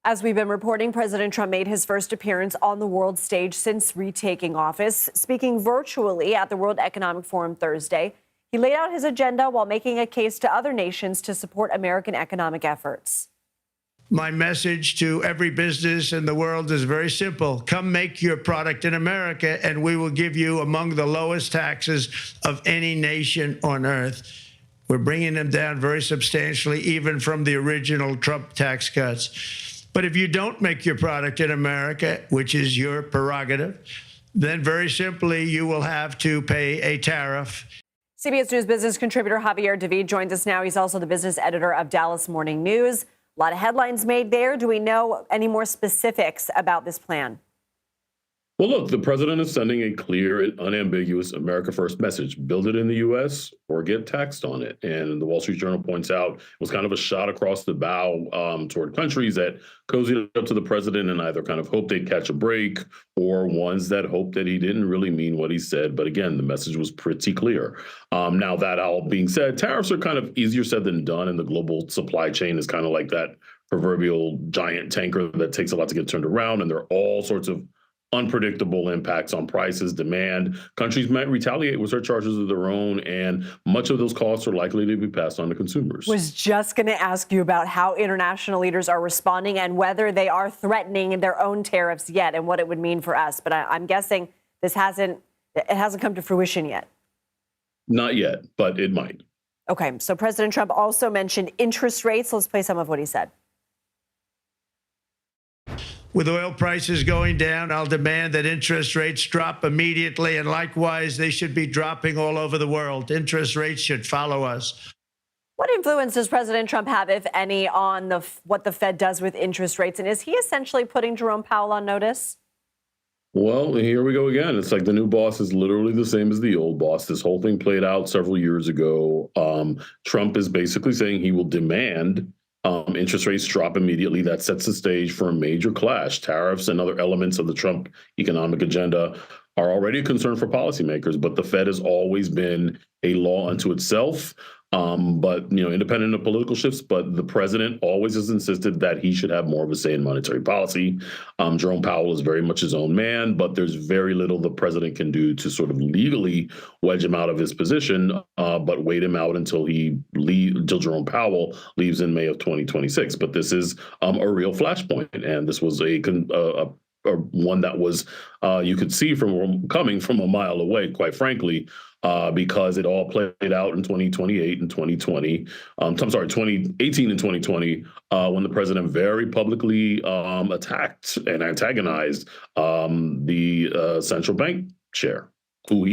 As we've been reporting, President Trump made his first appearance on the world stage since retaking office. Speaking virtually at the World Economic Forum Thursday, he laid out his agenda while making a case to other nations to support American economic efforts. My message to every business in the world is very simple. Come make your product in America, and we will give you among the lowest taxes of any nation on earth. We're bringing them down very substantially, even from the original Trump tax cuts. But if you don't make your product in America, which is your prerogative, then very simply you will have to pay a tariff. CBS News business contributor Javier David joins us now. He's also the business editor of Dallas Morning News. A lot of headlines made there. Do we know any more specifics about this plan? Well, look, the president is sending a clear and unambiguous America First message. Build it in the U.S. or get taxed on it. And the Wall Street Journal points out it was kind of a shot across the bow toward countries that cozied up to the president and either kind of hoped they'd catch a break or ones that hoped that he didn't really mean what he said. But again, the message was pretty clear. Now, that all being said, tariffs are kind of easier said than done, and the global supply chain is kind of like that proverbial giant tanker that takes a lot to get turned around, and there are all sorts of unpredictable impacts on prices, demand. Countries might retaliate with surcharges of their own, and much of those costs are likely to be passed on to consumers. Was just going to ask you about how international leaders are responding and whether they are threatening their own tariffs yet and what it would mean for us. But I'm guessing it hasn't come to fruition yet. Not yet, but it might. Okay, so President Trump also mentioned interest rates. Let's play some of what he said. With oil prices going down, I'll demand that interest rates drop immediately, and likewise, they should be dropping all over the world. Interest rates should follow us. What influence does President Trump have, if any, on what the Fed does with interest rates? And is he essentially putting Jerome Powell on notice? Well, here we go again. It's like the new boss is literally the same as the old boss. This whole thing played out several years ago. Trump is basically saying he will demand interest rates drop immediately. That sets the stage for a major clash. Tariffs and other elements of the Trump economic agenda are already a concern for policymakers, but the Fed has always been a law unto itself. But, independent of political shifts, but the president always has insisted that he should have more of a say in monetary policy. Jerome Powell is very much his own man, but there's very little the president can do to sort of legally wedge him out of his position, but wait him out until Jerome Powell leaves in May of 2026. But this is a real flashpoint, and this was one that was you could see coming from a mile away, quite frankly, because it all played out in 2018 and 2020, when the president very publicly attacked and antagonized the central bank chair, who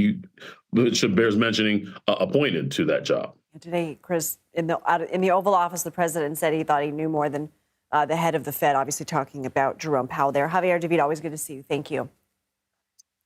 it bears mentioning, appointed to that job. Today, Chris, in the Oval Office, the president said he thought he knew more than the head of the Fed, obviously talking about Jerome Powell there. Javier David, always good to see you. Thank you.